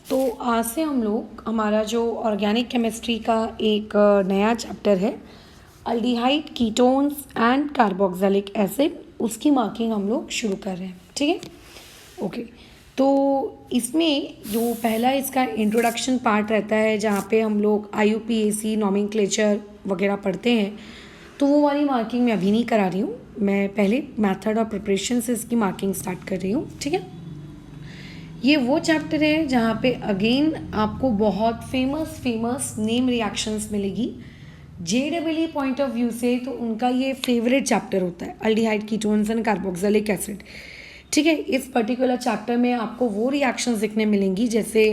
तो आज से हम लोग हमारा जो ऑर्गेनिक केमिस्ट्री का एक नया चैप्टर है aldehyde ketones and carboxylic acid, उसकी मार्किंग हम लोग शुरू कर रहे हैं। ठीक है, ओके। तो इसमें जो पहला इसका इंट्रोडक्शन पार्ट रहता है जहाँ पे हम लोग IUPAC नॉमेनक्लेचर वगैरह पढ़ते हैं, तो वो वाली मार्किंग मैं अभी नहीं करा रही हूँ। मैं पहले मेथड और प्रिपरेशन से इसकी मार्किंग स्टार्ट कर रही हूँ। ठीक है, ये वो चैप्टर है जहाँ पे अगेन आपको बहुत फेमस नेम रिएक्शंस मिलेगी। JEE पॉइंट ऑफ व्यू से तो उनका ये फेवरेट चैप्टर होता है, aldehyde ketones and carboxylic acid. ठीक है, इस पर्टिकुलर चैप्टर में आपको वो रिएक्शंस दिखने मिलेंगी जैसे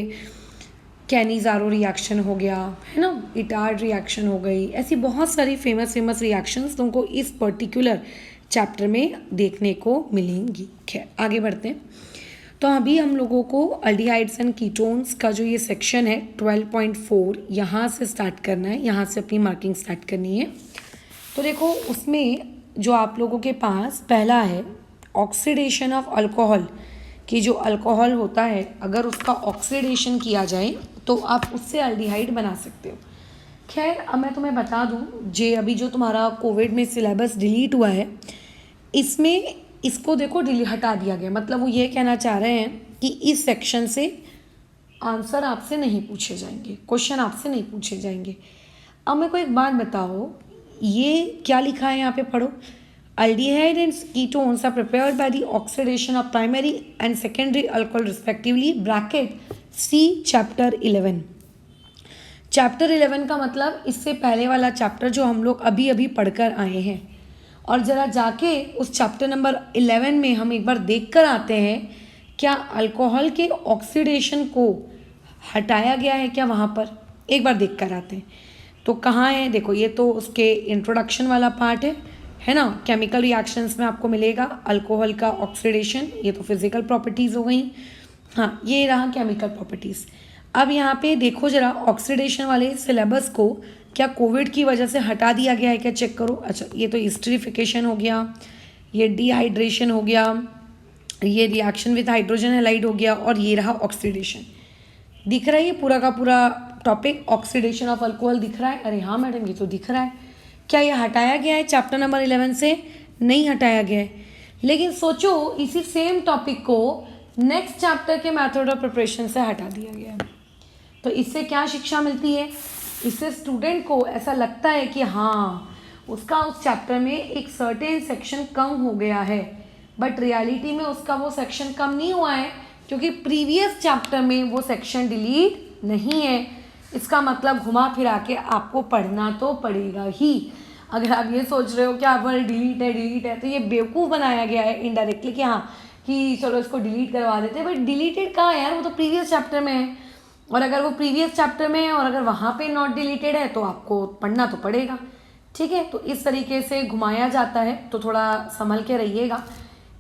कैनिज़ारो रिएक्शन हो गया, है ना, इटार्ड रिएक्शन हो गई, ऐसी बहुत सारी फेमस रिएक्शंस तुमको इस पर्टिकुलर चैप्टर में देखने को मिलेंगी। खैर आगे बढ़ते हैं। तो अभी हम लोगों को अल्डिहाइड्स एंड कीटोन्स का जो ये सेक्शन है 12.4 यहाँ से स्टार्ट करना है, यहाँ से अपनी मार्किंग स्टार्ट करनी है। तो देखो उसमें जो आप लोगों के पास पहला है ऑक्सीडेशन ऑफ अल्कोहल, कि जो अल्कोहल होता है अगर उसका ऑक्सीडेशन किया जाए तो आप उससे अल्डिहाइड बना सकते हो। खैर अब मैं तुम्हें बता दूँ, अभी जो तुम्हारा कोविड में सिलेबस डिलीट हुआ है इसमें इसको देखो हटा दिया गया, मतलब वो ये कहना चाह रहे हैं कि इस सेक्शन से आंसर आपसे नहीं पूछे जाएंगे, क्वेश्चन आपसे नहीं पूछे जाएंगे। अब मेरे को एक बात बताओ, ये क्या लिखा है यहाँ पे पढ़ो। Aldehyde and ketones are prepared by the oxidation of primary and secondary alcohol respectively, bracket see chapter 11। Chapter 11 का मतलब इससे पहले वाला चैप्टर जो हम लोग अभी अभी पढ़कर आए हैं, और ज़रा जाके उस चैप्टर नंबर 11 में हम एक बार देख कर आते हैं क्या अल्कोहल के ऑक्सीडेशन को हटाया गया है क्या, वहाँ पर एक बार देख कर आते हैं। तो कहाँ है, देखो ये तो उसके इंट्रोडक्शन वाला पार्ट है ना। केमिकल रिएक्शंस में आपको मिलेगा अल्कोहल का ऑक्सीडेशन, ये तो फिजिकल प्रॉपर्टीज़ हो गई। हाँ, ये रहा केमिकल प्रॉपर्टीज़। अब यहाँ पे देखो ज़रा ऑक्सीडेशन वाले सिलेबस को क्या कोविड की वजह से हटा दिया गया है क्या, चेक करो। अच्छा, ये तो एस्टरिफिकेशन हो गया, ये डिहाइड्रेशन हो गया, ये रिएक्शन विद हाइड्रोजन हैलाइड हो गया, और ये रहा ऑक्सीडेशन। दिख रहा है ये पूरा का पूरा टॉपिक, ऑक्सीडेशन ऑफ अल्कोहल दिख रहा है। अरे हाँ मैडम, ये तो दिख रहा है। क्या ये हटाया गया है चैप्टर नंबर 11 से? नहीं हटाया गया है, लेकिन सोचो इसी सेम टॉपिक को नेक्स्ट चैप्टर के मैथड ऑफ प्रिपरेशन से हटा दिया गया है। तो इससे क्या शिक्षा मिलती है? इससे स्टूडेंट को ऐसा लगता है कि हाँ उसका उस चैप्टर में एक सर्टेन सेक्शन कम हो गया है, बट रियलिटी में उसका वो सेक्शन कम नहीं हुआ है, क्योंकि प्रीवियस चैप्टर में वो सेक्शन डिलीट नहीं है। इसका मतलब घुमा फिरा के आपको पढ़ना तो पड़ेगा ही। अगर आप ये सोच रहे हो कि आप डिलीट है तो ये बेवकूफ़ बनाया गया है इनडायरेक्टली कि हाँ कि चलो इसको डिलीट करवा देते हैं, बट डिलीटेड कहाँ है यार, वो तो प्रीवियस चैप्टर में है। और अगर वो प्रीवियस चैप्टर में है और अगर वहाँ पे नॉट डिलीटेड है तो आपको पढ़ना तो पड़ेगा। ठीक है, तो इस तरीके से घुमाया जाता है, तो थोड़ा संभल के रहिएगा।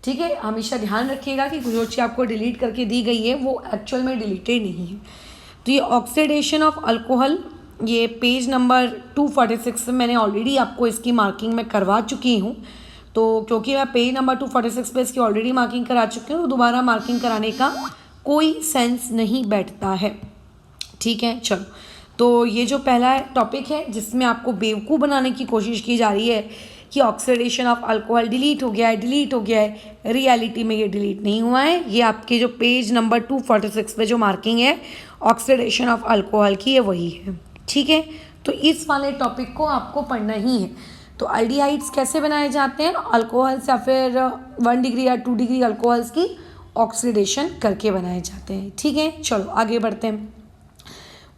ठीक है, हमेशा ध्यान रखिएगा कि जो चीज़ आपको डिलीट करके दी गई है वो एक्चुअल में डिलीटेड नहीं है। तो ये ऑक्सीडेशन ऑफ अल्कोहल, ये पेज नंबर 246 मैंने ऑलरेडी आपको इसकी मार्किंग में करवा चुकी हूँ। तो क्योंकि मैं पेज नंबर 246 पे इसकी ऑलरेडी मार्किंग करा चुकी हूँ, तो दोबारा मार्किंग कराने का कोई सेंस नहीं बैठता है। ठीक है, चलो। तो ये जो पहला टॉपिक है जिसमें आपको बेवकूफ़ बनाने की कोशिश की जा रही है कि ऑक्सीडेशन ऑफ अल्कोहल डिलीट हो गया है, रियलिटी में ये डिलीट नहीं हुआ है। ये आपके जो पेज नंबर 246 पे जो मार्किंग है ऑक्सीडेशन ऑफ अल्कोहल की, ये वही है। ठीक है, तो इस वाले टॉपिक को आपको पढ़ना ही है। तो अल्डिहाइड्स कैसे बनाए जाते हैं, अल्कोहल्स या फिर 1 डिग्री या 2 डिग्री अल्कोहल्स की ऑक्सीडेशन करके बनाए जाते हैं। ठीक है, चलो आगे बढ़ते हैं।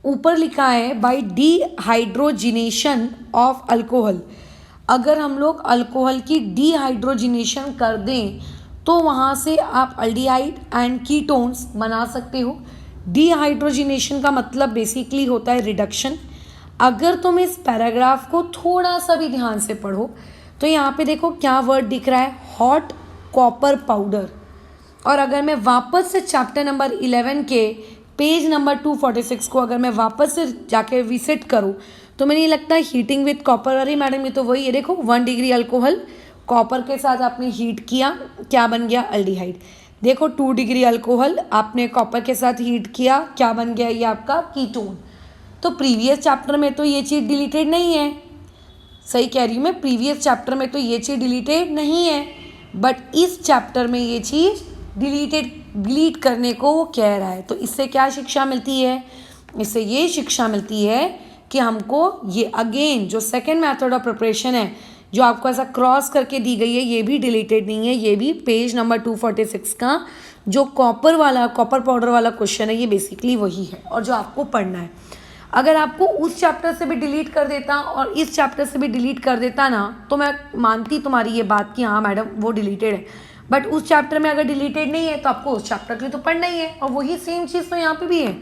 ऊपर लिखा है बाय डिहाइड्रोजिनेशन ऑफ अल्कोहल। अगर हम लोग अल्कोहल की डिहाइड्रोजिनेशन कर दें तो वहाँ से आप अल्डिहाइड एंड कीटोन्स बना सकते हो। डिहाइड्रोजिनेशन का मतलब बेसिकली होता है रिडक्शन। अगर तुम इस पैराग्राफ को थोड़ा सा भी ध्यान से पढ़ो तो यहाँ पे देखो क्या वर्ड दिख रहा है, हॉट कॉपर पाउडर। और अगर मैं वापस से चैप्टर नंबर 11 के पेज नंबर 246 को अगर मैं वापस से जाके विजिट करूँ तो मुझे नहीं लगता हीटिंग विद कॉपर, अरे मैडम ये तो वही है, देखो 1 डिग्री अल्कोहल कॉपर के साथ आपने हीट किया, क्या बन गया, अल्डिहाइड। देखो 2 डिग्री अल्कोहल आपने कॉपर के साथ हीट किया, क्या बन गया ये आपका कीटोन। तो प्रीवियस चैप्टर में तो ये चीज़ डिलीटेड नहीं है, सही कह रही हूँ मैं, प्रीवियस चैप्टर में तो ये चीज़ डिलीटेड नहीं है, बट इस चैप्टर में ये चीज़ डिलीट करने को वो कह रहा है। तो इससे क्या शिक्षा मिलती है, इससे ये शिक्षा मिलती है कि हमको ये अगेन जो सेकेंड मेथड ऑफ प्रिपरेशन है जो आपको ऐसा क्रॉस करके दी गई है ये भी डिलीटेड नहीं है, ये भी पेज नंबर 246 का जो कॉपर पाउडर वाला क्वेश्चन है ये बेसिकली वही है और जो आपको पढ़ना है। अगर आपको उस चैप्टर से भी डिलीट कर देता और इस चैप्टर से भी डिलीट कर देता ना तो मैं मानती तुम्हारी ये बात कि हाँ मैडम वो डिलीटेड है, बट उस चैप्टर में अगर डिलीटेड नहीं है तो आपको उस चैप्टर के लिए तो पढ़ना ही है। और वही सेम चीज़ तो यहाँ पे भी है।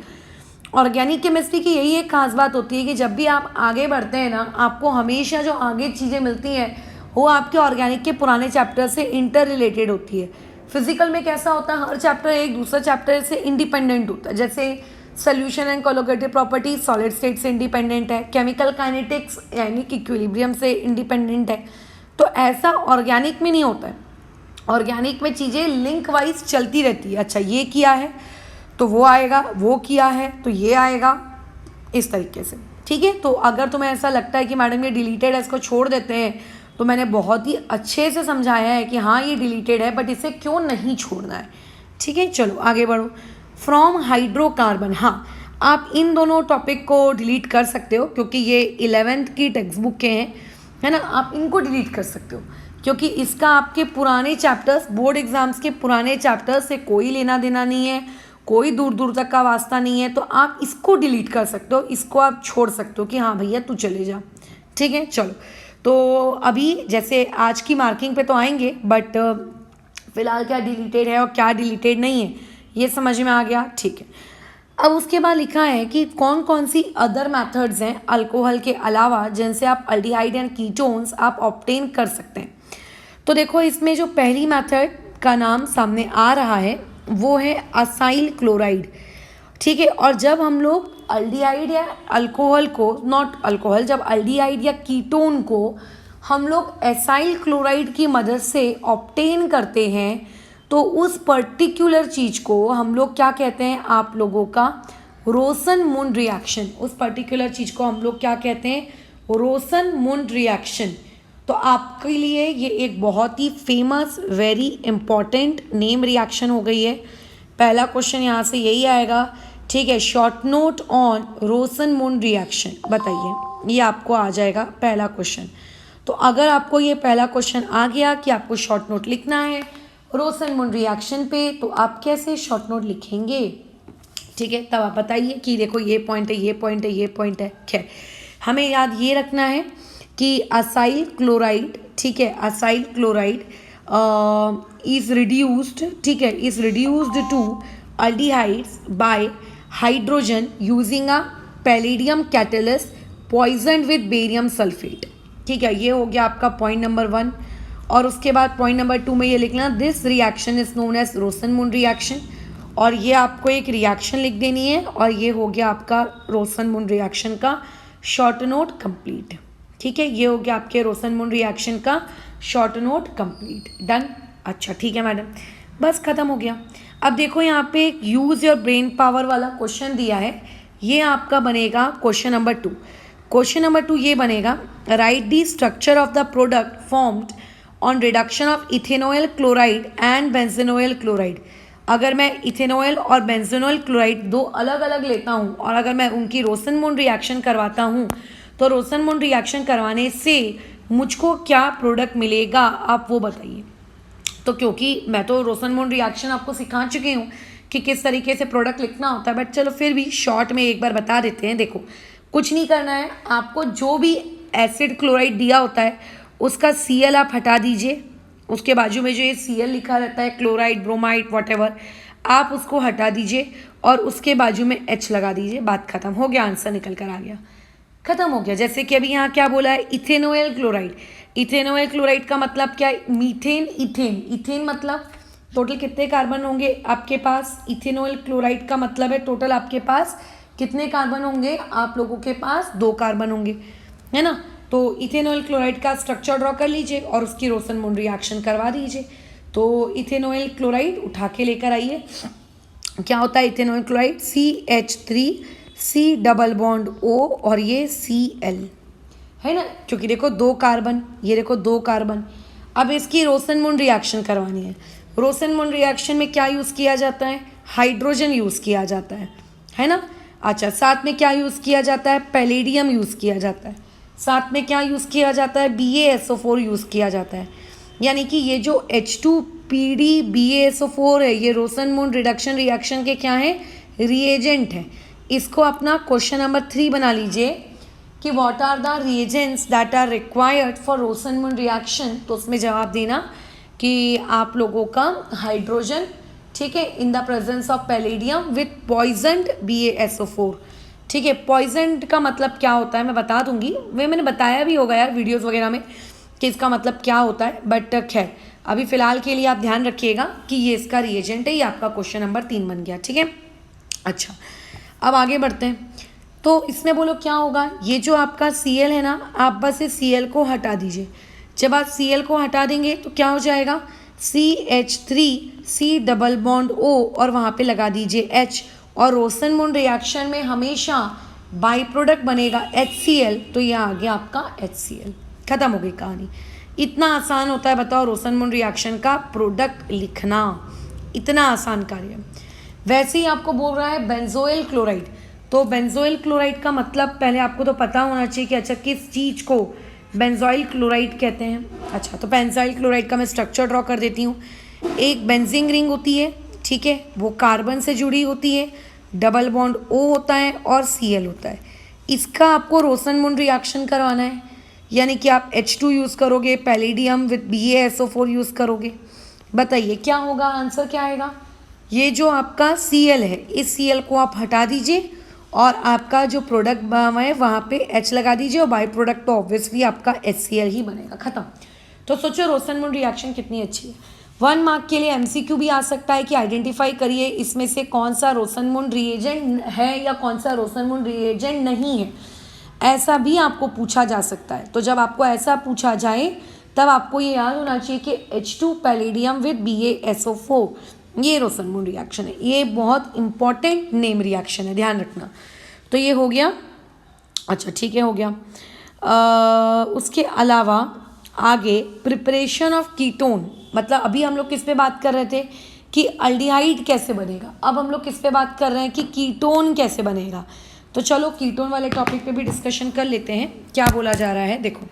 ऑर्गेनिक केमिस्ट्री की यही एक खास बात होती है कि जब भी आप आगे बढ़ते हैं ना आपको हमेशा जो आगे चीज़ें मिलती हैं वो आपके ऑर्गेनिक के पुराने चैप्टर से इंटर रिलेटेड होती है। फिजिकल में कैसा होता है, हर चैप्टर एक दूसरे चैप्टर से इंडिपेंडेंट होता है। जैसे solution and colligative property solid state से इंडिपेंडेंट है, केमिकल काइनेटिक्स यानी कि इक्विलिब्रियम से इंडिपेंडेंट है। तो ऐसा ऑर्गेनिक में नहीं होता है। ऑर्गेनिक में चीज़ें लिंक वाइज चलती रहती है। अच्छा ये किया है तो वो आएगा, वो किया है तो ये आएगा, इस तरीके से। ठीक है, तो अगर तुम्हें ऐसा लगता है कि मैडम ये डिलीटेड है इसको छोड़ देते हैं तो मैंने बहुत ही अच्छे से समझाया है कि हाँ ये डिलीटेड है बट इसे क्यों नहीं छोड़ना है। ठीक है, चलो आगे बढ़ो। फ्रॉम हाइड्रोकार्बन, हाँ आप इन दोनों टॉपिक को डिलीट कर सकते हो क्योंकि ये 11th की टेक्स्ट बुक के हैं, है ना, आप इनको डिलीट कर सकते हो क्योंकि इसका आपके पुराने चैप्टर्स बोर्ड एग्जाम्स के पुराने चैप्टर्स से कोई लेना देना नहीं है, कोई दूर दूर तक का वास्ता नहीं है। तो आप इसको डिलीट कर सकते हो, इसको आप छोड़ सकते हो कि हाँ भैया तू चले जा। ठीक है, चलो तो अभी जैसे आज की मार्किंग पे तो आएंगे बट फिलहाल क्या डिलीटेड है और क्या डिलीटेड नहीं है ये समझ में आ गया। ठीक है, अब उसके बाद लिखा है कि कौन कौन सी अदर मेथड्स हैं अल्कोहल के अलावा जिनसे आप अल्डिहाइड एंड कीटोन्स आप ऑब्टेन कर सकते हैं। तो देखो इसमें जो पहली मेथड का नाम सामने आ रहा है वो है असाइल क्लोराइड। ठीक है, और जब हम लोग अल्डिहाइड या अल्कोहल को नॉट अल्कोहल जब अल्डिहाइड या कीटोन को हम लोग एसाइल क्लोराइड की मदद से ऑब्टेन करते हैं तो उस पर्टिकुलर चीज़ को हम लोग क्या कहते हैं, आप लोगों का रोसन मुन रिएक्शन। उस पर्टिकुलर चीज़ को हम लोग क्या कहते हैं, रोसन मुन रिएक्शन। तो आपके लिए ये एक बहुत ही famous very important name reaction हो गई है। पहला क्वेश्चन यहाँ से यही आएगा। ठीक है, शॉर्ट नोट ऑन रोसन मुन रिएक्शन बताइए, ये आपको आ जाएगा पहला क्वेश्चन। तो अगर आपको ये पहला क्वेश्चन आ गया कि आपको शॉर्ट नोट लिखना है रोसन मुन रिएक्शन पे तो आप कैसे शॉर्ट नोट लिखेंगे। ठीक है, तब आप बताइए कि देखो ये पॉइंट है, ये पॉइंट है, ये पॉइंट है। खैर हमें याद ये रखना है कि असाइल क्लोराइड, ठीक है, असाइल क्लोराइड इज रिड्यूस्ड, ठीक है, is reduced to aldehydes by hydrogen using a palladium catalyst poison with barium sulphate. ठीक है, ये हो गया आपका पॉइंट नंबर 1। और उसके बाद पॉइंट नंबर 2 में ये लिखना this reaction is known as Rosenmund reaction, और ये आपको एक रिएक्शन लिख देनी है और ये हो गया आपका रोसन मुन रिएक्शन का शॉर्ट नोट कंप्लीट। ठीक है, ये हो गया आपके रोसन मुन रिएक्शन का शॉर्ट नोट कंप्लीट। डन। अच्छा ठीक है मैडम, बस ख़त्म हो गया। अब देखो यहाँ पे एक यूज़ योर ब्रेन पावर वाला क्वेश्चन दिया है, ये आपका बनेगा क्वेश्चन नंबर 2। क्वेश्चन नंबर 2 ये बनेगा write the structure of the product formed on reduction of ethanol chloride and benzoyl chloride. अगर मैं इथेनॉल और बेंजीनोइल क्लोराइड दो अलग अलग लेता हूँ और अगर मैं उनकी रोसन मुन रिएक्शन करवाता हूँ तो रोसन मुन रिएक्शन करवाने से मुझको क्या प्रोडक्ट मिलेगा, आप वो बताइए। तो क्योंकि मैं तो रोसन मुन रिएक्शन आपको सिखा चुकी हूँ कि किस तरीके से प्रोडक्ट लिखना होता है, बट चलो फिर भी शॉर्ट में एक बार बता देते हैं। देखो कुछ नहीं करना है आपको, जो भी एसिड क्लोराइड दिया होता है उसका Cl आप हटा दीजिए, उसके बाजू में जो ये Cl लिखा रहता है क्लोराइड ब्रोमाइड वॉटेवर, आप उसको हटा दीजिए और उसके बाजू में H लगा दीजिए। बात खत्म हो गया, आंसर निकल कर आ गया, खत्म हो गया। जैसे कि अभी यहाँ क्या बोला है, इथेनॉल क्लोराइड। इथेनॉल क्लोराइड का मतलब क्या है, मीथेन इथेन। इथेन मतलब टोटल कितने कार्बन होंगे आपके पास, इथेनॉल क्लोराइड का मतलब है टोटल आपके पास कितने कार्बन होंगे, आप लोगों के पास 2 कार्बन होंगे, है ना। तो इथेनॉल क्लोराइड का स्ट्रक्चर ड्रॉ कर लीजिए और उसकी रोसन मुन रिएक्शन करवा दीजिए। तो इथेनॉइल क्लोराइड उठा के लेकर आइए। क्या होता है ethanoyl chloride? CH3 double bond O और ये Cl है ना, क्योंकि देखो 2 कार्बन, ये देखो 2 कार्बन। अब इसकी रोसन-मुंड रिएक्शन करवानी है। रोसन-मुंड रिएक्शन में क्या यूज़ किया जाता है? हाइड्रोजन यूज़ किया जाता है ना। अच्छा, साथ में क्या यूज़ किया जाता है? पैलेडियम यूज़ किया जाता है। साथ में क्या यूज़ किया जाता है? BaSO4 यूज़ किया जाता है। यानी कि ये जो H2PD BaSO4 है, ये रोसन-मुंड रिडक्शन रिएक्शन के क्या है? रिएजेंट है। इसको अपना क्वेश्चन नंबर 3 बना लीजिए कि what are the reagents that are required for Rosenmund reaction. तो उसमें जवाब देना कि आप लोगों का हाइड्रोजन, ठीक है, in the presence of palladium with poisoned BaSO4। ठीक है, पॉइजनड का मतलब क्या होता है मैं बता दूंगी, मैंने बताया भी होगा यार वीडियोस वगैरह में कि इसका मतलब क्या होता है, बट खैर अभी फ़िलहाल के लिए आप ध्यान रखिएगा कि ये इसका रिएजेंट है। ये आपका क्वेश्चन नंबर 3 बन गया। ठीक है, अच्छा अब आगे बढ़ते हैं। तो इसमें बोलो क्या होगा? ये जो आपका Cl है ना, आप बस इस Cl को हटा दीजिए। जब आप Cl को हटा देंगे तो क्या हो जाएगा? CH3 डबल बॉन्ड O और वहाँ पे लगा दीजिए H, और रोसन-मुंड रिएक्शन में हमेशा बाई प्रोडक्ट बनेगा HCl, तो ये आ गया आपका HCl। खत्म हो गई कहानी। इतना आसान होता है, बताओ, रोसन-मुंड रिएक्शन का प्रोडक्ट लिखना, इतना आसान कार्य। वैसे ही आपको बोल रहा है बेंजोइल क्लोराइड। तो बेंजोइल क्लोराइड का मतलब पहले आपको तो पता होना चाहिए कि अच्छा किस चीज़ को बेंजोइल क्लोराइड कहते हैं। अच्छा, तो बेंजोइल क्लोराइड का मैं स्ट्रक्चर ड्रॉ कर देती हूँ। एक बेंजीन रिंग होती है, ठीक है, वो कार्बन से जुड़ी होती है, डबल बॉन्ड O होता है और Cl होता है। इसका आपको रोसन-मुंड रिएक्शन करवाना है, यानी कि आप H2 यूज़ करोगे, पैलेडियम विद BaSO4 यूज़ करोगे। बताइए क्या होगा, आंसर क्या आएगा? ये जो आपका Cl है, इस Cl को आप हटा दीजिए और आपका जो प्रोडक्ट है वहाँ पे H लगा दीजिए, और बाई प्रोडक्ट तो ऑब्वियसली आपका HCl ही बनेगा। खत्म। तो सोचो रोसन-मुंड रिएक्शन कितनी अच्छी है। 1 मार्क के लिए MCQ भी आ सकता है कि आइडेंटिफाई करिए इसमें से कौन सा रोसन-मुंड रिएजेंट है या कौन सा रोसन-मुंड रिएजेंट नहीं है, ऐसा भी आपको पूछा जा सकता है। तो जब आपको ऐसा पूछा जाए तब आपको ये याद होना चाहिए कि H2 पैलेडियम विद BaSO4 ये रोसन-मुंड रिएक्शन है। ये बहुत इंपॉर्टेंट नेम रिएक्शन है, ध्यान रखना। तो ये हो गया। अच्छा ठीक है, हो गया। उसके अलावा आगे प्रिपरेशन ऑफ कीटोन, मतलब अभी हम लोग किस पे बात कर रहे थे कि अल्डिहाइड कैसे बनेगा, अब हम लोग किस पे बात कर रहे हैं कि कीटोन कैसे बनेगा। तो चलो कीटोन वाले टॉपिक पे भी डिस्कशन कर लेते हैं। क्या बोला जा रहा है, देखो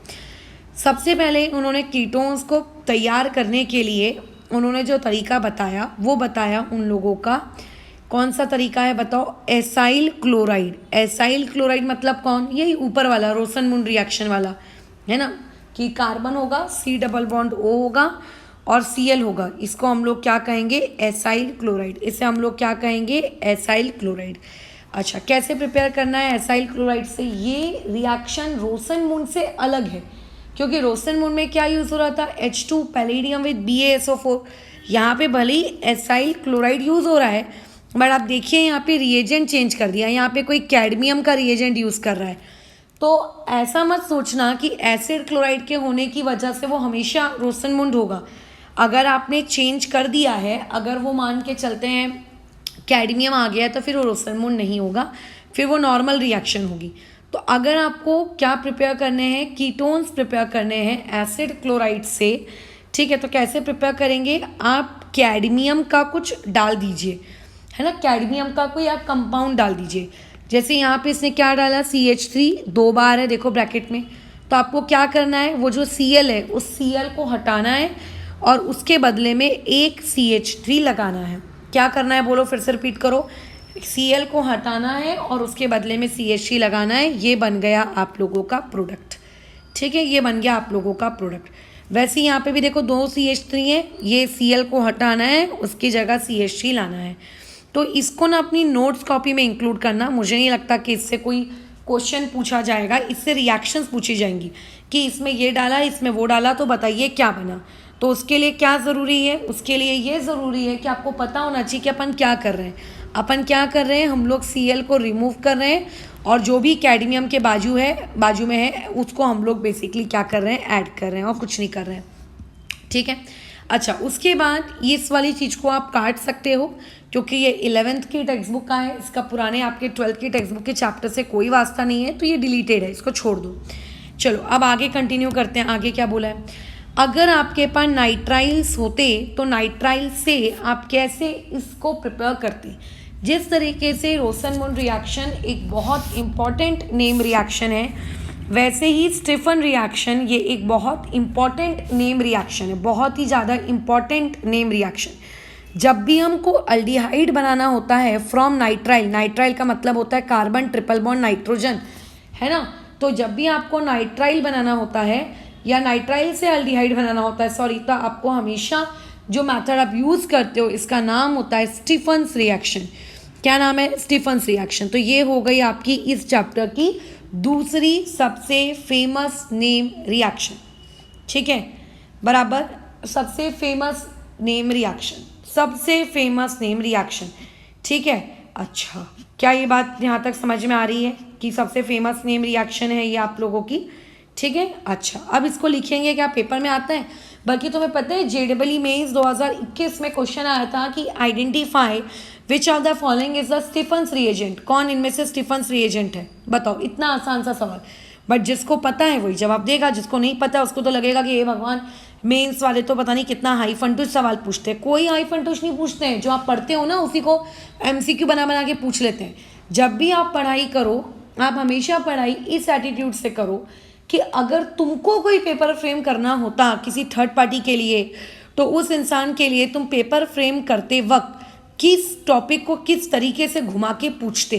सबसे पहले उन्होंने कीटोन्स को तैयार करने के लिए उन्होंने जो तरीका बताया वो बताया उन लोगों का, कौन सा तरीका है बताओ? Acyl chloride. एसाइल क्लोराइड मतलब कौन? यही ऊपर वाला रोसन-मुंड रिएक्शन वाला है ना, कि कार्बन होगा, C डबल बॉन्ड O होगा और Cl होगा। इसको हम लोग क्या कहेंगे? Acyl chloride. इसे हम लोग क्या कहेंगे? Acyl chloride. अच्छा, कैसे प्रिपेयर करना है एसाइल क्लोराइड से? ये रिएक्शन रोसन-मुंड से अलग है, क्योंकि रोसन-मुंड में क्या यूज़ हो रहा था? H2 palladium with BaSO4। यहाँ पे भले ही एसाइल क्लोराइड यूज़ हो रहा है, बट आप देखिए यहाँ पे रिएजेंट चेंज कर दिया, यहाँ पे कोई कैडमियम का रिएजेंट यूज़ कर रहा है। तो ऐसा मत सोचना कि एसिड क्लोराइड के होने की वजह से वो हमेशा रोसन-मुंड होगा। अगर आपने चेंज कर दिया है, अगर वो मान के चलते हैं कैडमियम आ गया है, तो फिर वो रोसन-मुंड नहीं होगा, फिर वो नॉर्मल रिएक्शन होगी। तो अगर आपको क्या प्रिपेयर करने हैं? कीटोन्स प्रिपेयर करने हैं एसिड क्लोराइड से, ठीक है। तो कैसे प्रिपेयर करेंगे? आप कैडमियम का कुछ डाल दीजिए, है ना, कैडमियम का कोई आप कंपाउंड डाल दीजिए। जैसे यहाँ पे इसने क्या डाला? CH3 2 बार है, देखो ब्रैकेट में। तो आपको क्या करना है? वो जो Cl है उस Cl को हटाना है और उसके बदले में एक CH3 लगाना है। क्या करना है बोलो, फिर से रिपीट करो। Cl को हटाना है और उसके बदले में CH3 लगाना है। ये बन गया आप लोगों का प्रोडक्ट, ठीक है, ये बन गया आप लोगों का प्रोडक्ट। वैसे यहाँ पे भी देखो 2 CH3 है, ये Cl को हटाना है, उसकी जगह CH3 लाना है। तो इसको ना अपनी नोट्स कॉपी में इंक्लूड करना। मुझे नहीं लगता कि इससे कोई क्वेश्चन पूछा जाएगा, इससे रिएक्शंस पूछी जाएंगी कि इसमें ये डाला, इसमें वो डाला, तो बताइए क्या बना। तो उसके लिए क्या ज़रूरी है? उसके लिए ये ज़रूरी है कि आपको पता होना चाहिए कि अपन क्या कर रहे हैं। अपन क्या कर रहे हैं? हम लोग Cl को रिमूव कर रहे हैं और जो भी कैडमियम के बाजू में है उसको हम लोग बेसिकली क्या कर रहे हैं? ऐड कर रहे हैं और कुछ नहीं कर रहे हैं, ठीक है। अच्छा, उसके बाद इस वाली चीज़ को आप काट सकते हो क्योंकि ये 11th की टेक्स्ट बुक का है, इसका पुराने आपके 12th की टेक्स्ट बुक के चैप्टर से कोई वास्ता नहीं है, तो ये डिलीटेड है, इसको छोड़ दो। चलो अब आगे कंटिन्यू करते हैं। आगे क्या बोला है, अगर आपके पास नाइट्राइल्स होते तो नाइट्राइल से आप कैसे इसको प्रिपेयर करते। जिस तरीके से रोसन-मून रिएक्शन एक बहुत इंपॉर्टेंट नेम रिएक्शन है, वैसे ही स्टीफन रिएक्शन ये एक बहुत इंपॉर्टेंट नेम रिएक्शन है, बहुत ही ज़्यादा इंपॉर्टेंट नेम रिएक्शन। जब भी हमको अल्डिहाइड बनाना होता है फ्रॉम नाइट्राइल, नाइट्राइल का मतलब होता है कार्बन ट्रिपल बॉन्ड नाइट्रोजन, है ना। तो जब भी आपको नाइट्राइल बनाना होता है या नाइट्राइल से अल्डिहाइड बनाना होता है, सॉरी, तो आपको हमेशा जो मेथड आप यूज़ करते हो इसका नाम होता है स्टीफन्स रिएक्शन। क्या नाम है, स्टीफन्स रिएक्शन। तो ये हो गई आपकी इस चैप्टर की दूसरी सबसे फेमस नेम रिएक्शन, ठीक है, बराबर, सबसे फेमस नेम रिएक्शन, सबसे फेमस नेम रिएक्शन, ठीक है। अच्छा, क्या ये बात यहाँ तक समझ में आ रही है कि सबसे फेमस नेम रिएक्शन है ये आप लोगों की, ठीक है। अच्छा, अब इसको लिखेंगे, क्या पेपर में आता है। बल्कि तुम्हें पता है JEE मेंस 2021 में क्वेश्चन आया था कि identify which of the following is the Stephen's reagent, कौन इनमें से स्टीफन्स रिएजेंट है, बताओ। इतना आसान सा सवाल, बट जिसको पता है वही जवाब देगा, जिसको नहीं पता उसको तो लगेगा कि हे भगवान, मेंस वाले तो पता नहीं कितना हाई फंटूश सवाल पूछते हैं। कोई हाई फंटूश नहीं पूछते हैं, जो आप पढ़ते हो ना उसी को MCQ बना बना के पूछ लेते हैं। जब भी आप पढ़ाई करो, आप हमेशा पढ़ाई इस एटीट्यूड से करो कि अगर तुमको कोई पेपर फ्रेम करना होता किसी थर्ड पार्टी के लिए, तो उस इंसान के लिए तुम पेपर फ्रेम करते वक्त किस टॉपिक को किस तरीके से घुमा के पूछते,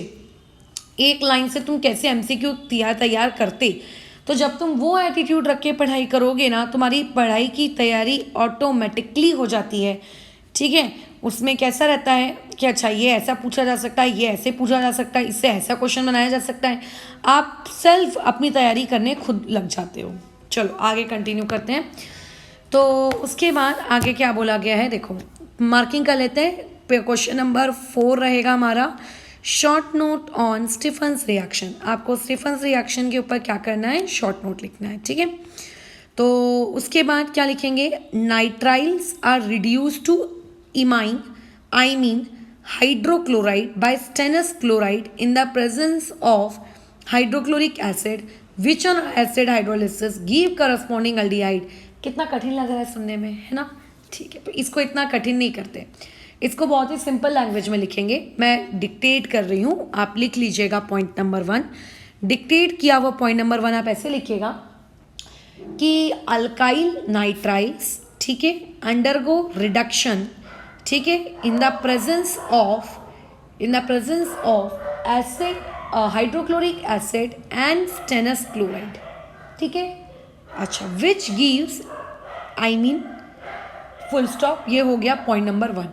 एक लाइन से तुम कैसे MCQ तैयार करते। तो जब तुम वो एटीट्यूड रख के पढ़ाई करोगे ना, तुम्हारी पढ़ाई की तैयारी ऑटोमेटिकली हो जाती है, ठीक है। उसमें कैसा रहता है कि अच्छा ये ऐसा पूछा जा सकता है, ये ऐसे पूछा जा सकता है, इससे ऐसा क्वेश्चन बनाया जा सकता है, आप सेल्फ अपनी तैयारी करने खुद लग जाते हो। चलो आगे कंटिन्यू करते हैं। तो उसके बाद आगे क्या बोला गया है, देखो मार्किंग कर लेते हैं। क्वेश्चन नंबर 4 रहेगा हमारा, short note on Stephen's reaction. आपको स्टीफन्स रिएक्शन के ऊपर क्या करना है, शॉर्ट नोट लिखना है, ठीक है। तो उसके बाद क्या लिखेंगे, nitriles are reduce to imine hydrochloride by stannous chloride in the presence of hydrochloric acid which on acid hydrolysis give corresponding aldehyde। कितना कठिन लग रहा है सुनने में, है ना, ठीक है। तो इसको इतना कठिन नहीं करते, इसको बहुत ही सिंपल लैंग्वेज में लिखेंगे। मैं डिक्टेट कर रही हूँ, आप लिख लीजिएगा। पॉइंट नंबर 1 डिक्टेट किया हुआ पॉइंट नंबर 1 आप ऐसे लिखिएगा कि अल्काइल नाइट्राइल्स, ठीक है, अंडरगो रिडक्शन, ठीक है, in the presence of acid, hydrochloric acid and stannous chloride, ठीक है। अच्छा, which gives imine, full stop, ये हो गया पॉइंट नंबर 1।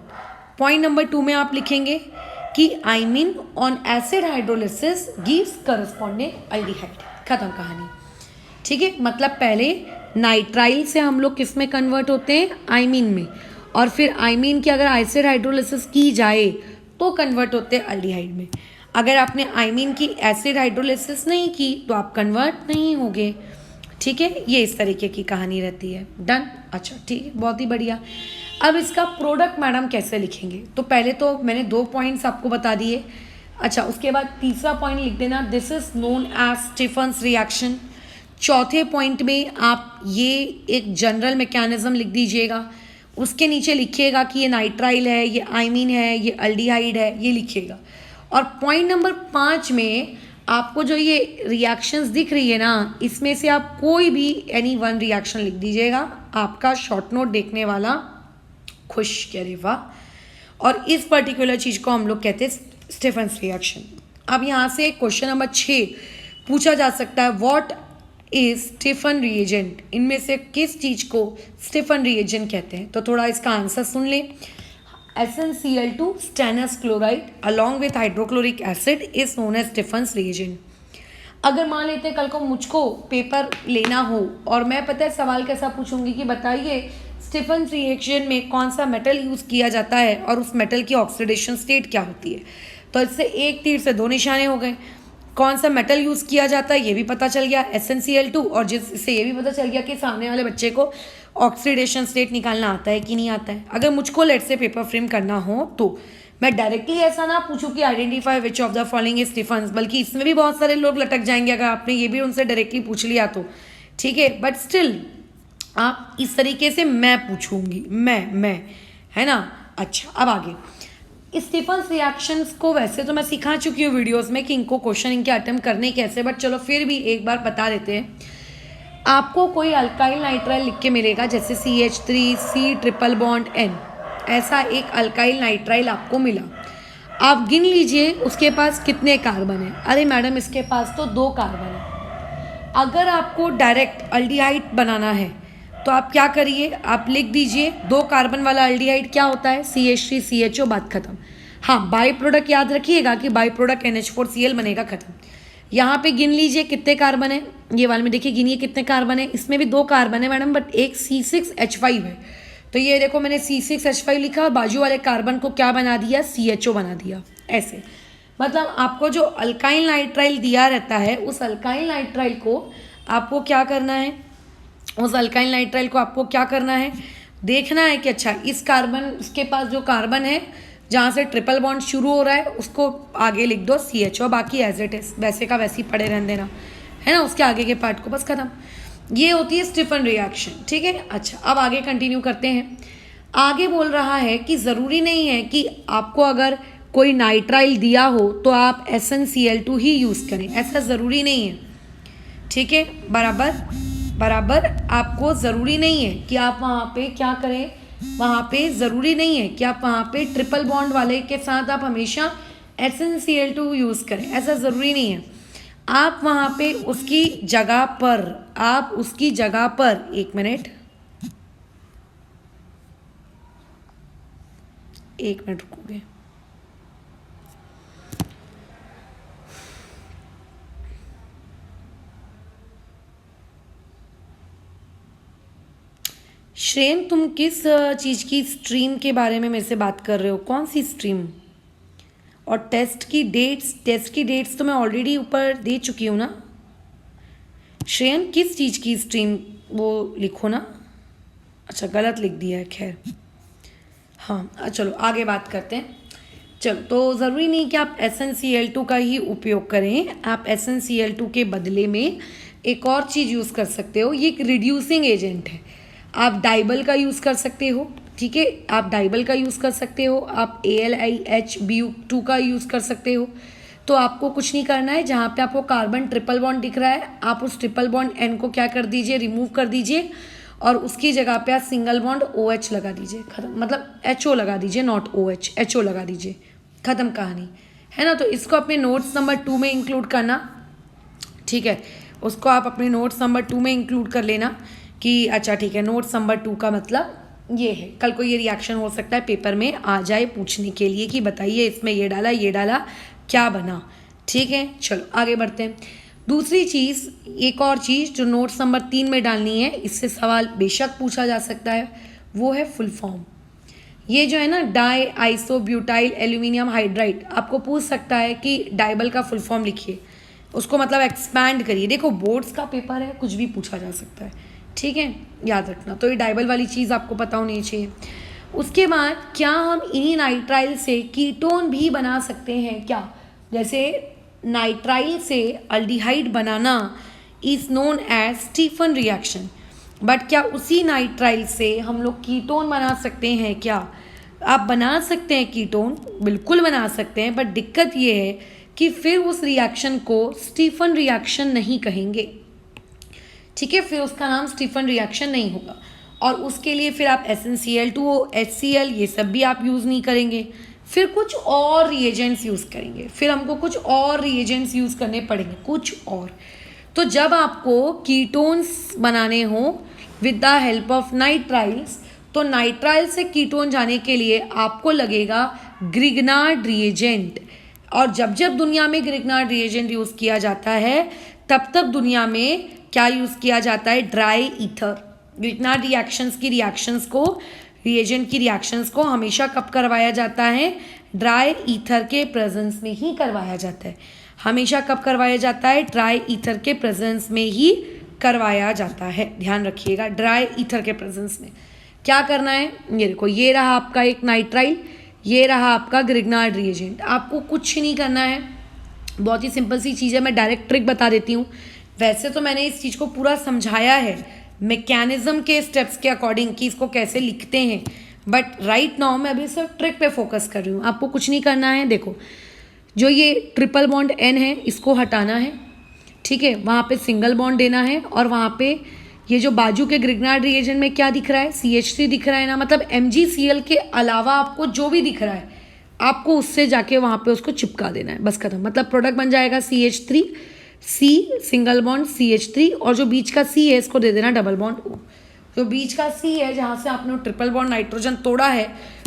पॉइंट नंबर 2 में आप लिखेंगे कि imine on acid hydrolysis gives corresponding aldehyde, खत्म कहानी, ठीक है। मतलब पहले नाइट्राइल से हम लोग किस में कन्वर्ट होते हैं, आइमीन में, और फिर आइमीन की अगर एसिड हाइड्रोलिसिस की जाए तो कन्वर्ट होते हैं अल्डिहाइड में। अगर आपने आइमीन की एसिड हाइड्रोलिसिस नहीं की तो आप कन्वर्ट नहीं होगे, ठीक है। ये इस तरीके की कहानी रहती है। डन, अच्छा ठीक है, बहुत ही बढ़िया। अब इसका प्रोडक्ट मैडम कैसे लिखेंगे, तो पहले तो मैंने 2 पॉइंट्स आपको बता दिए। अच्छा, उसके बाद तीसरा पॉइंट लिख देना, this is known as Stephen's reaction. चौथे पॉइंट में आप ये एक जनरल मैकेनिज्म लिख दीजिएगा, उसके नीचे लिखिएगा कि ये नाइट्राइल है, ये आइमीन है, ये अल्डिहाइड है, ये लिखिएगा। और पॉइंट नंबर 5 में आपको जो ये रिएक्शंस दिख रही है ना, इसमें से आप कोई भी एनी वन रिएक्शन लिख दीजिएगा। आपका शॉर्ट नोट देखने वाला खुश, कह रहे वाह। और इस पर्टिकुलर चीज़ को हम लोग कहते हैं स्टीफन्स रिएक्शन। अब यहाँ से क्वेश्चन नंबर 6 पूछा जा सकता है, व्हाट इज स्टीफन रिएजेंट, इनमें से किस चीज़ को स्टीफन रिएजेंट कहते हैं। तो थोड़ा इसका आंसर सुन लें। SnCl2 stannous chloride along with hydrochloric acid is known as Stephen's reagent. अगर मान लेते हैं कल को मुझको पेपर लेना हो और मैं पता है सवाल कैसा पूछूंगी कि बताइए स्टीफन्स रिएक्शन में कौन सा मेटल यूज़ किया जाता है और उस मेटल की ऑक्सीडेशन स्टेट क्या होती है, तो इससे एक तीर से 2 निशाने हो गए। कौन सा मेटल यूज़ किया जाता है ये भी पता चल गया SnCl2, और जिससे ये भी पता चल गया कि सामने वाले बच्चे को ऑक्सीडेशन स्टेट निकालना आता है कि नहीं आता है। अगर मुझको लेट से पेपर फ्रेम करना हो तो मैं डायरेक्टली ऐसा ना पूछूं कि identify which of the following is Stephen's, बल्कि इसमें भी बहुत सारे लोग लटक जाएंगे अगर आपने ये भी उनसे डायरेक्टली पूछ लिया तो, ठीक है। बट स्टिल आप इस तरीके से मैं पूछूंगी, मैं, है ना। अच्छा, अब आगे स्टीफन्स रिएक्शंस को वैसे तो मैं सिखा चुकी हूँ वीडियोस में कि इनको क्वेश्चन इनके अटेम्प्ट करने कैसे, बट चलो फिर भी एक बार बता देते हैं। आपको कोई अल्काइल नाइट्राइल लिख के मिलेगा, जैसे CH3C ट्रिपल बॉन्ड N, ऐसा एक अल्काइल नाइट्राइल आपको मिला। आप गिन लीजिए उसके पास कितने कार्बन है। अरे मैडम इसके पास तो 2 कार्बन है। अगर आपको डायरेक्ट अल्डिहाइड बनाना है तो आप क्या करिए, आप लिख दीजिए 2 कार्बन वाला अल्डिहाइड क्या होता है, CH3CHO, बात खत्म। हाँ, बाई प्रोडक्ट याद रखिएगा कि बाई प्रोडक्ट NH4Cl बनेगा, खत्म। यहाँ पे गिन लीजिए कितने कार्बन है, ये वाले में देखिए गिनिए कितने कार्बन है। इसमें भी 2 कार्बन है मैडम, बट एक C6H5 है। तो ये देखो मैंने C6H5 लिखा और बाजू वाले कार्बन को क्या बना दिया, CHO बना दिया। ऐसे मतलब आपको जो अल्काइल नाइट्राइल दिया रहता है उस अल्काइल नाइट्राइल को आपको क्या करना है, देखना है कि अच्छा इस कार्बन, इसके पास जो कार्बन है जहाँ से ट्रिपल बॉन्ड शुरू हो रहा है उसको आगे लिख दो CHO, बाकी एज इट इज वैसे का वैसे ही पड़े रहने देना, है ना, उसके आगे के पार्ट को, बस खत्म। ये होती है स्टीफन रिएक्शन, ठीक है। अच्छा, अब आगे कंटिन्यू करते हैं। आगे बोल रहा है कि ज़रूरी नहीं है कि आपको अगर कोई नाइट्राइल दिया हो तो आप SnCl2 ही यूज़ करें, ऐसा ज़रूरी नहीं है, ठीक है। बराबर आपको ज़रूरी नहीं है कि आप वहाँ पे क्या करें, वहाँ पे ज़रूरी नहीं है कि आप वहाँ पे ट्रिपल बॉन्ड वाले के साथ आप हमेशा SnCl2 यूज़ करें, ऐसा ज़रूरी नहीं है। आप वहाँ पे उसकी जगह पर एक मिनट रुकोगे। श्रेन, तुम किस चीज़ की स्ट्रीम के बारे में मेरे से बात कर रहे हो, कौन सी स्ट्रीम? और टेस्ट की डेट्स तो मैं ऑलरेडी ऊपर दे चुकी हूँ ना। श्रेयन, किस चीज़ की स्ट्रीम वो लिखो ना। अच्छा, गलत लिख दिया है, खैर हाँ चलो आगे बात करते हैं। चलो, तो ज़रूरी नहीं कि आप SnCl2 का ही उपयोग करें, आप SnCl2 के बदले में एक और चीज़ यूज़ कर सकते हो। ये एक रिड्यूसिंग एजेंट है, आप डाइबल का यूज़ कर सकते हो, ठीक है, आप डाइबल का यूज़ कर सकते हो, आप AlIHBu2 का यूज़ कर सकते हो। तो आपको कुछ नहीं करना है, जहाँ पे आपको कार्बन ट्रिपल बॉन्ड दिख रहा है आप उस ट्रिपल बॉन्ड N को क्या कर दीजिए, रिमूव कर दीजिए, और उसकी जगह पे आप सिंगल बॉन्ड OH लगा दीजिए, खत्म। मतलब HO लगा दीजिए, नॉट OH, HO लगा दीजिए, खत्म कहानी, है ना। तो इसको अपने नोट्स नंबर 2 में इंक्लूड करना, ठीक है, उसको आप अपने नोट्स नंबर 2 में इंक्लूड कर लेना कि अच्छा ठीक है, नोट्स नंबर 2 का मतलब ये है। कल को ये रिएक्शन हो सकता है पेपर में आ जाए पूछने के लिए कि बताइए इसमें ये डाला क्या बना, ठीक है। चलो आगे बढ़ते हैं। दूसरी चीज़, एक और चीज़ जो नोट्स नंबर 3 में डालनी है, इससे सवाल बेशक पूछा जा सकता है, वो है फुल फॉर्म। ये जो है ना, डाई आइसोब्यूटाइल एल्यूमिनियम हाइड्राइड, आपको पूछ सकता है कि डाइबल का फुल फॉर्म लिखिए, उसको मतलब एक्सपैंड करिए। देखो बोर्ड्स का पेपर है, कुछ भी पूछा जा सकता है, ठीक है, याद रखना। तो ये डाइबल वाली चीज़ आपको पता होनी चाहिए। उसके बाद क्या हम इन्हीं नाइट्राइल से कीटोन भी बना सकते हैं क्या? जैसे नाइट्राइल से अल्डिहाइड बनाना is known as Stephen reaction, but क्या उसी नाइट्राइल से हम लोग कीटोन बना सकते हैं क्या? आप बना सकते हैं कीटोन, बिल्कुल बना सकते हैं, बट दिक्कत ये है कि फिर उस रिएक्शन को स्टीफन रिएक्शन नहीं कहेंगे, ठीक है, फिर उसका नाम स्टीफन रिएक्शन नहीं होगा। और उसके लिए फिर आप SnCl2 HCl ये सब भी आप यूज़ नहीं करेंगे, फिर कुछ और रिएजेंट्स यूज़ करेंगे, फिर हमको कुछ और रिएजेंट्स यूज़ करने पड़ेंगे, कुछ और। तो जब आपको कीटोन्स बनाने हो with the help of nitriles, तो नाइट्राइल से कीटोन जाने के लिए आपको लगेगा ग्रिग्नार्ड रिएजेंट। और जब जब दुनिया में ग्रिग्नार्ड रिएजेंट यूज़ किया जाता है तब तब दुनिया में क्या यूज़ किया जाता है, ड्राई ईथर। ग्रिग्नार्ड रिएजेंट की रिएक्शंस को हमेशा कब करवाया जाता है, ड्राई ईथर के प्रेजेंस में ही करवाया जाता है। हमेशा कब करवाया जाता है, ड्राई ईथर के प्रेजेंस में ही करवाया जाता है। ध्यान रखिएगा, ड्राई ईथर के प्रेजेंस में क्या करना है। ये देखो, ये रहा आपका एक नाइट्राइल, ये रहा आपका ग्रिग्नार्ड रिएजेंट। आपको कुछ नहीं करना है, बहुत ही सिंपल सी चीज़ है। मैं डायरेक्ट ट्रिक बता देती हूँ। वैसे तो मैंने इस चीज़ को पूरा समझाया है मैकेनिज्म के स्टेप्स के अकॉर्डिंग कि इसको कैसे लिखते हैं, बट राइट नाउ मैं अभी सिर्फ ट्रिक पे फोकस कर रही हूँ। आपको कुछ नहीं करना है। देखो, जो ये ट्रिपल बॉन्ड N है इसको हटाना है, ठीक है, वहाँ पे सिंगल बॉन्ड देना है, और वहाँ पे ये जो बाजू के ग्रिग्नार्ड रिएजेंट में क्या दिख रहा है, CH3 दिख रहा है ना, मतलब MgCl के अलावा आपको जो भी दिख रहा है आपको उससे जाके वहाँ पे उसको चिपका देना है, बस खत्म। मतलब प्रोडक्ट बन जाएगा CH3, C single bond CH3, और जो बीच का C है इसको दे देना डबल बॉन्ड O। जो बीच का C है जहाँ से आपने ट्रिपल बॉन्ड नाइट्रोजन तोड़ा है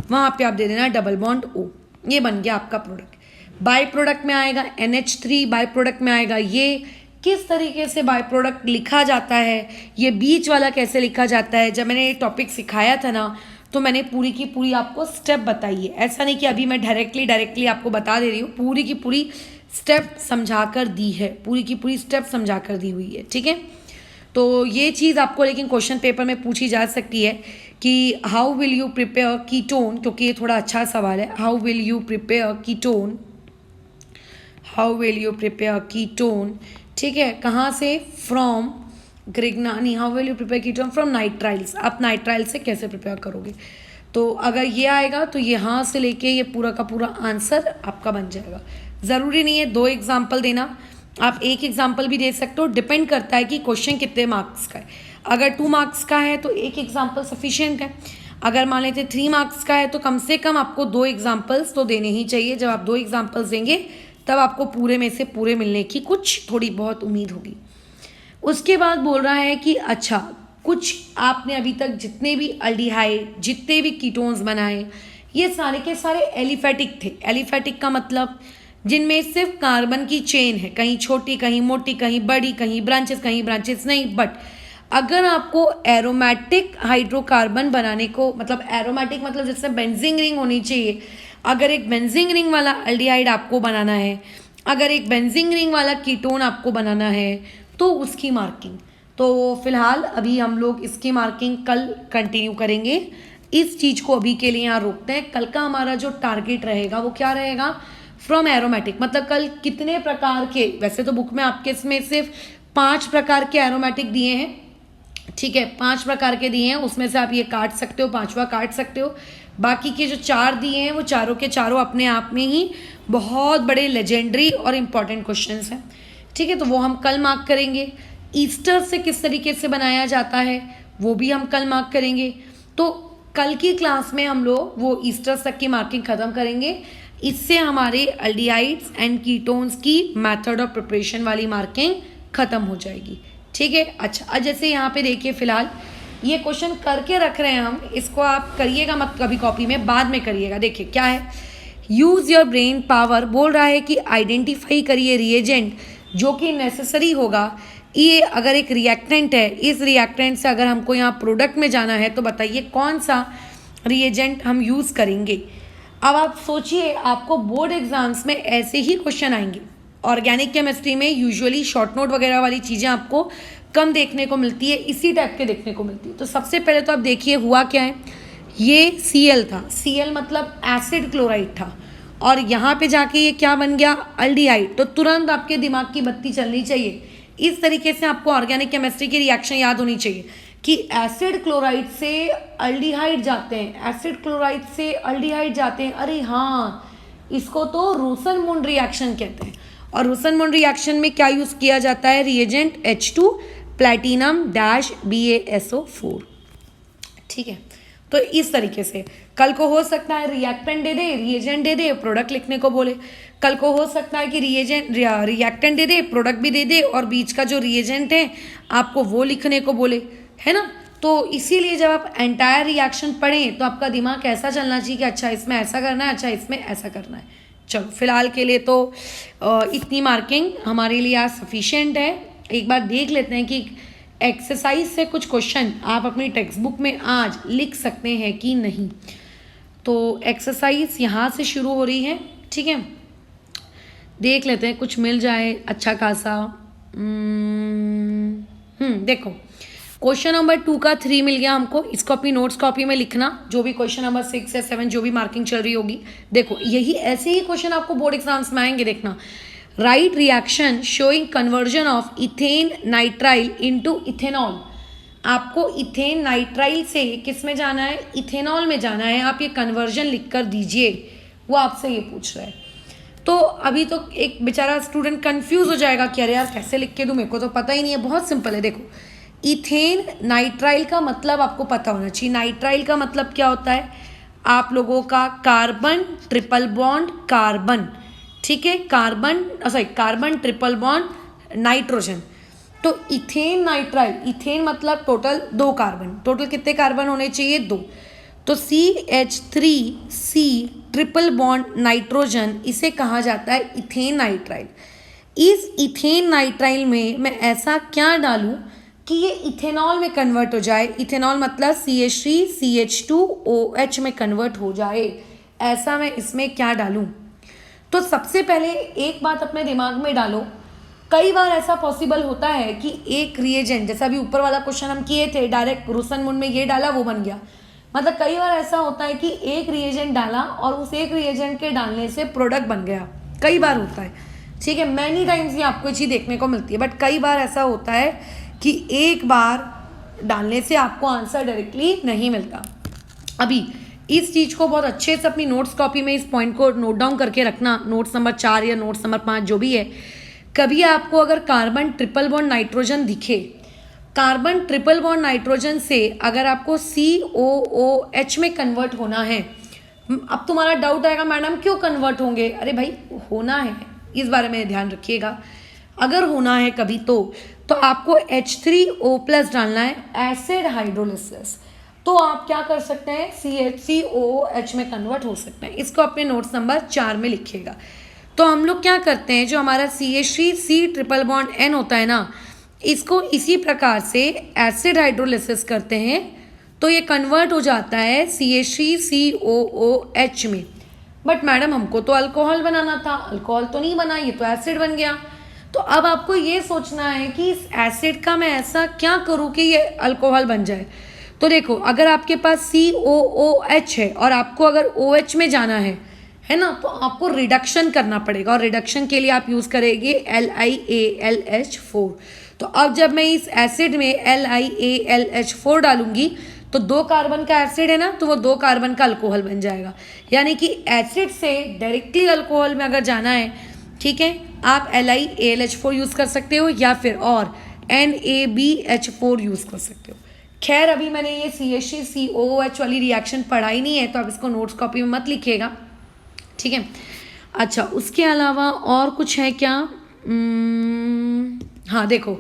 वहाँ पे आप दे देना डबल बॉन्ड O। ये बन गया आपका प्रोडक्ट। बाई प्रोडक्ट में आएगा NH3, बाई प्रोडक्ट में आएगा ये। किस तरीके से बाई प्रोडक्ट लिखा जाता है, ये बीच वाला कैसे लिखा जाता है, जब मैंने ये टॉपिक सिखाया था ना तो मैंने पूरी की पूरी आपको स्टेप बताई है। ऐसा नहीं कि अभी मैं डायरेक्टली आपको बता दे रही हूँ, पूरी की पूरी स्टेप समझा कर दी है, पूरी की पूरी स्टेप समझा कर दी हुई है, ठीक है। तो ये चीज़ आपको लेकिन क्वेश्चन पेपर में पूछी जा सकती है कि how will you prepare ketone, क्योंकि ये थोड़ा अच्छा सवाल है। How will you prepare ketone, how will you prepare ketone, ठीक है, कहाँ से, from Grignard. How will you prepare ketone from nitriles. आप नाइट्राइल से कैसे प्रिपेयर करोगे। तो अगर ये आएगा तो यहाँ से लेके ये पूरा का पूरा आंसर आपका बन जाएगा। ज़रूरी नहीं है 2 एग्जाम्पल देना, आप 1 एग्जाम्पल भी दे सकते हो, डिपेंड करता है कि क्वेश्चन कितने मार्क्स का है। अगर 2 मार्क्स का है तो 1 एग्जाम्पल सफिशियंट है। अगर मान लेते 3 मार्क्स का है तो कम से कम आपको 2 एग्जाम्पल्स तो देने ही चाहिए। जब आप 2 एग्जाम्पल्स देंगे तब आपको पूरे में से पूरे मिलने की कुछ थोड़ी बहुत उम्मीद होगी। उसके बाद बोल रहा है कि अच्छा, कुछ आपने अभी तक जितने भी अल्डिहाइड, जितने भी कीटोन्स बनाए, ये सारे के सारे एलिफेटिक थे। एलिफेटिक का मतलब जिनमें सिर्फ कार्बन की चेन है, कहीं छोटी कहीं मोटी कहीं बड़ी, कहीं ब्रांचेस नहीं। बट अगर आपको एरोमेटिक हाइड्रोकार्बन बनाने को, मतलब एरोमेटिक मतलब जैसे बेंजीन रिंग होनी चाहिए, अगर एक बेंजीन रिंग वाला अल्डिहाइड आपको बनाना है, अगर एक बेंजीन रिंग वाला कीटोन आपको बनाना है, तो उसकी मार्किंग, तो फिलहाल अभी हम लोग इसकी मार्किंग कल कंटिन्यू करेंगे। इस चीज़ को अभी के लिए यहाँ रोकते हैं। कल का हमारा जो टारगेट रहेगा वो क्या रहेगा, फ्रॉम एरोमेटिक, मतलब कल कितने प्रकार के, वैसे तो बुक में आपके इसमें सिर्फ 5 प्रकार के एरोमेटिक दिए हैं, ठीक है, 5 प्रकार के दिए हैं, उसमें से आप ये काट सकते हो, 5वां काट सकते हो। बाकी के जो 4 दिए हैं वो चारों के चारों अपने आप में ही बहुत बड़े लेजेंडरी और इम्पॉर्टेंट क्वेश्चंस हैं, ठीक है। तो वो हम कल मार्क करेंगे। ईस्टर से किस तरीके से बनाया जाता है वो भी हम कल मार्क करेंगे। तो कल की क्लास में हम लोग वो ईस्टर तक की मार्किंग ख़त्म करेंगे। इससे हमारे अल्डिहाइड्स एंड कीटोन्स की मेथड ऑफ प्रिपरेशन वाली मार्किंग ख़त्म हो जाएगी, ठीक है। अच्छा, अब जैसे यहाँ पे देखिए, फिलहाल ये क्वेश्चन करके रख रहे हैं हम, इसको आप करिएगा मत कभी कॉपी में, बाद में करिएगा। देखिए क्या है, यूज़ योर ब्रेन पावर बोल रहा है कि आइडेंटिफाई करिए रिएजेंट जो कि नेसेसरी होगा। ये अगर एक रिएक्टेंट है, इस रिएक्टेंट से अगर हमको यहाँ प्रोडक्ट में जाना है तो बताइए कौन सा रिएजेंट हम यूज़ करेंगे। अब आप सोचिए, आपको बोर्ड एग्जाम्स में ऐसे ही क्वेश्चन आएंगे। ऑर्गेनिक केमिस्ट्री में यूजुअली शॉर्ट नोट वगैरह वाली चीज़ें आपको कम देखने को मिलती है, इसी टाइप के देखने को मिलती है। तो सबसे पहले तो आप देखिए हुआ क्या है, ये Cl था, Cl मतलब एसिड क्लोराइड था, और यहाँ पे जाके ये क्या बन गया, अल्डिहाइड। तो तुरंत आपके दिमाग की बत्ती चलनी चाहिए। इस तरीके से आपको ऑर्गेनिक केमिस्ट्री की रिएक्शन याद होनी चाहिए कि एसिड क्लोराइड से अल्डिहाइड जाते हैं, एसिड क्लोराइड से अल्डिहाइड जाते हैं। अरे हाँ, इसको तो रोसन-मून रिएक्शन कहते हैं। और रोसन-मून रिएक्शन में क्या यूज़ किया जाता है, reagent H2 platinum dash BaSO4, ठीक है। तो इस तरीके से कल को हो सकता है रिएक्टेंट दे दे, रिएजेंट दे दे, प्रोडक्ट लिखने को बोले। कल को हो सकता है कि रिएक्टेंट दे दे, प्रोडक्ट भी दे दे, और बीच का जो रिएजेंट है आपको वो लिखने को बोले, है ना। तो इसीलिए जब आप एंटायर रिएक्शन पढ़ें तो आपका दिमाग ऐसा चलना चाहिए कि अच्छा इसमें ऐसा करना है, अच्छा इसमें ऐसा करना है। चलो फिलहाल के लिए तो इतनी मार्किंग हमारे लिए आज सफिशिएंट है। एक बार देख लेते हैं कि एक्सरसाइज से कुछ क्वेश्चन आप अपनी टेक्स्ट बुक में आज लिख सकते हैं कि नहीं। तो एक्सरसाइज यहाँ से शुरू हो रही है, ठीक है। देख लेते हैं कुछ मिल जाए अच्छा खासा। देखो क्वेश्चन नंबर 2 का 3 मिल गया हमको, इसको अपनी नोट्स कॉपी में लिखना, जो भी क्वेश्चन नंबर 6 या 7 जो भी मार्किंग चल रही होगी। देखो यही ऐसे ही क्वेश्चन आपको बोर्ड एग्जाम्स में आएंगे, देखना। Right reaction showing conversion of ethane nitrile into ethanol. आपको इथेन नाइट्राइल से किस में जाना है, इथेनॉल में जाना है। आप ये कन्वर्जन लिख कर दीजिए, वो आपसे ये पूछ रहा है। तो अभी तो एक बेचारा स्टूडेंट कंफ्यूज हो जाएगा कि अरे यार कैसे लिख के दूँ, मेरे को तो पता ही नहीं है। बहुत सिंपल है, देखो इथेन नाइट्राइल का मतलब आपको पता होना चाहिए। नाइट्राइल का मतलब क्या होता है, आप लोगों का कार्बन ट्रिपल बॉन्ड कार्बन, ठीक है, कार्बन ट्रिपल बॉन्ड नाइट्रोजन। तो इथेन नाइट्राइल, इथेन मतलब टोटल 2 कार्बन, टोटल कितने कार्बन होने चाहिए, 2। तो CH3C ट्रिपल बॉन्ड नाइट्रोजन, इसे कहा जाता है इथेन नाइट्राइल। इस इथेन नाइट्राइल में मैं ऐसा क्या डालूं कि ये इथेनॉल में कन्वर्ट हो जाए। इथेनॉल मतलब CH3CH2OH में कन्वर्ट हो जाए, ऐसा मैं इसमें क्या डालूं। तो सबसे पहले एक बात अपने दिमाग में डालो, कई बार ऐसा पॉसिबल होता है कि एक रिएजेंट, जैसा अभी ऊपर वाला क्वेश्चन हम किए थे, डायरेक्ट रोशनमून में ये डाला वो बन गया। मतलब कई बार ऐसा होता है कि एक रिएजेंट डाला और उस एक रिएजेंट के डालने से प्रोडक्ट बन गया, कई बार होता है, ठीक है। मैनी टाइम्स ये आपको चीज़ देखने को मिलती है, बट कई बार ऐसा होता है कि एक बार डालने से आपको आंसर डायरेक्टली नहीं मिलता। अभी इस चीज़ को बहुत अच्छे से अपनी नोट्स कॉपी में इस पॉइंट को नोट डाउन करके रखना, नोट्स नंबर 4 या नोट्स नंबर 5 जो भी है। कभी आपको अगर कार्बन ट्रिपल बॉन्ड नाइट्रोजन दिखे, कार्बन ट्रिपल बॉन्ड नाइट्रोजन से अगर आपको COOH में कन्वर्ट होना है, अब तुम्हारा डाउट आएगा मैडम क्यों कन्वर्ट होंगे, अरे भाई होना है, इस बारे में ध्यान रखिएगा। अगर होना है कभी तो आपको H3O+ डालना है, एसिड हाइड्रोलिसिस। तो आप क्या कर सकते हैं, COOH में कन्वर्ट हो सकते हैं। इसको अपने नोट्स नंबर 4 में लिखिएगा। तो हम लोग क्या करते हैं, जो हमारा CH3C ट्रिपल बॉन्ड N होता है ना, इसको इसी प्रकार से एसिड हाइड्रोलिसिस करते हैं तो ये कन्वर्ट हो जाता है CH3COOH में। बट मैडम हमको तो अल्कोहल बनाना था, अल्कोहल तो नहीं बना, ये तो एसिड बन गया। तो अब आपको ये सोचना है कि इस एसिड का मैं ऐसा क्या करूँ कि ये अल्कोहल बन जाए। तो देखो अगर आपके पास COOH है और आपको अगर OH में जाना है ना, तो आपको रिडक्शन करना पड़ेगा, और रिडक्शन के लिए आप यूज़ करेंगे LiAlH4। तो अब जब मैं इस एसिड में LiAlH4 डालूंगी तो 2 कार्बन का एसिड है ना, तो वो 2 कार्बन का अल्कोहल बन जाएगा। यानी कि एसिड से डायरेक्टली अल्कोहल में अगर जाना है, ठीक है, आप LiAlH4 यूज़ कर सकते हो या फिर और NaBH4 यूज़ कर सकते हो। खैर अभी मैंने ये CH3COOH वाली रिएक्शन पढ़ाई नहीं है, तो आप इसको नोट्स कॉपी में मत लिखिएगा, ठीक है। अच्छा, उसके अलावा और कुछ है क्या, हाँ देखो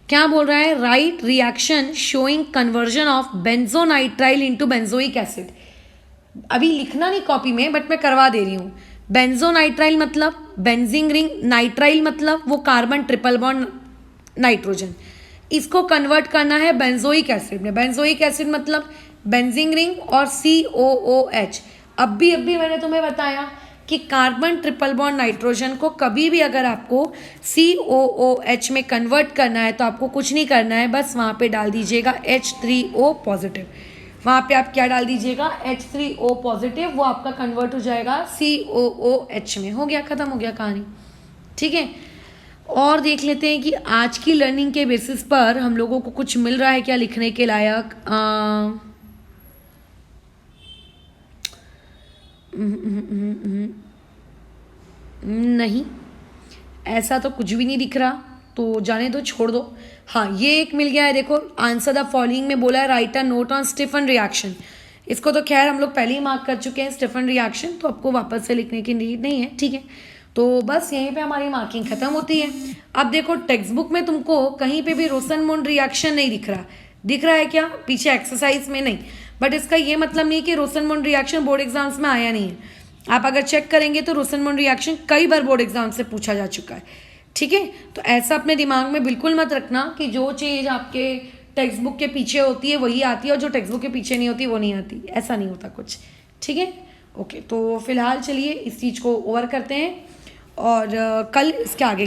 क्या बोल रहा है, right reaction showing conversion of benzonitrile into benzoic acid. अभी लिखना नहीं कॉपी में, बट मैं करवा दे रही हूँ। बेंजोनाइट्राइल मतलब बेंजीन रिंग, नाइट्राइल मतलब वो कार्बन ट्रिपल बॉन्ड नाइट्रोजन, इसको कन्वर्ट करना है बेंजोइक एसिड में। बेंजोइक एसिड मतलब बेंजीन रिंग और COOH। अभी मैंने तुम्हें बताया कि कार्बन ट्रिपल बॉन्ड नाइट्रोजन को कभी भी अगर आपको COOH में कन्वर्ट करना है तो आपको कुछ नहीं करना है, बस वहाँ पे डाल दीजिएगा H3O+। वहाँ पे आप क्या डाल दीजिएगा, H3O+, वो आपका कन्वर्ट हो जाएगा COOH में। हो गया, ख़त्म हो गया कहानी, ठीक है। और देख लेते हैं कि आज की लर्निंग के बेसिस पर हम लोगों को कुछ मिल रहा है क्या लिखने के लायक। नहीं, ऐसा तो कुछ भी नहीं दिख रहा, तो जाने दो, छोड़ दो। हाँ, ये एक मिल गया है, देखो आंसर द फॉलोइंग में बोला है, write a note on Stephen reaction. इसको तो खैर हम लोग पहले ही मार्क कर चुके हैं स्टीफन रिएक्शन, तो आपको वापस से लिखने की नीड नहीं है, ठीक है। तो बस यहीं पे हमारी मार्किंग खत्म होती है। अब देखो टेक्स्ट बुक में तुमको कहीं पे भी रोशनमून रिएक्शन नहीं दिख रहा, दिख रहा है क्या पीछे एक्सरसाइज में, नहीं, बट इसका ये मतलब नहीं कि रोशनमून रिएक्शन बोर्ड एग्जाम्स में आया नहीं है। आप अगर चेक करेंगे तो रोशनमून रिएक्शन कई बार बोर्ड एग्जाम से पूछा जा चुका है, ठीक है। तो ऐसा अपने दिमाग में बिल्कुल मत रखना कि जो चीज़ आपके टेक्स्ट बुक के पीछे होती है वही आती है और जो टेक्स्ट बुक के पीछे नहीं होती वो नहीं आती, ऐसा नहीं होता कुछ, ठीक है। ओके, तो फिलहाल चलिए इस चीज़ को ओवर करते हैं और कल इसके आगे